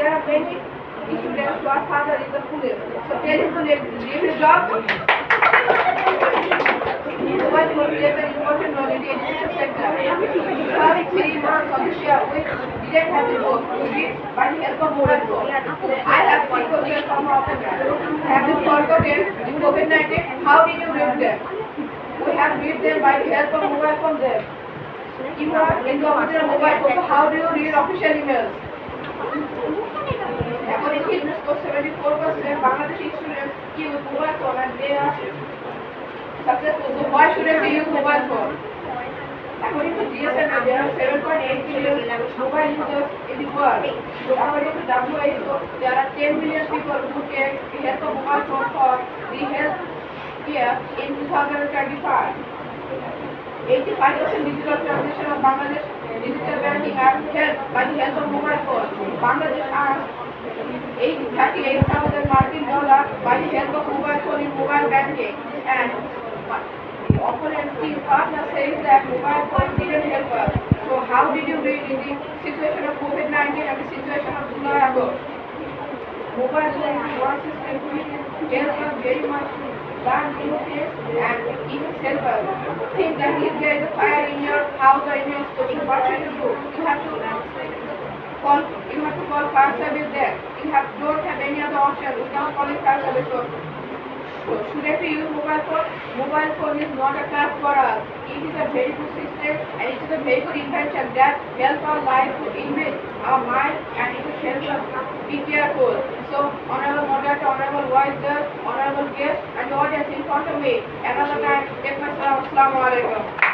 there are many students whose father is a police. So tell him to leave his job. Mobile phone plays an important role in the education sector. First 3 months of this year, we didn't have the book to read by the help of mobile phone. I have 3 questions from our program. Have you forgotten the COVID-19? How did you read them? We have read them by the help of mobile phone there. You are in the official mobile phone, so how do you read official emails? According to UNESCO, 74% Bangladeshi students use mobile phone and they are successful. So why shouldn't we use mobile phone? According to GSMA, there are 7.8 million mobile users in the world. According to WHO, there are 10 million people who take the help of mobile phone for the health care in 2025. 85% digital transaction of Bangladesh digital banking are held by the help of mobile phone. Bangladesh earns $38,000 Martin dollar by the help of mobile phone in mobile banking, and the opponent team partner says that mobile phone didn't help us. So how did you read in the situation of COVID-19 and the situation of July ago? Mobile phone is one system which helps us very much learn new things and even help us. Think that if there is a fire in your house or in your school, what should you do? You have to call fire service there. You don't have any other option without calling fire service. So shouldn't we use mobile phone? Mobile phone is not a task for us. It is a very good system and it is a very good invention that helps our life to invent our mind and it helps us be careful. So honorable moderator, honorable voice, honorable guest and the audience in front of me, another time, take my salam. Assalamu alaikum.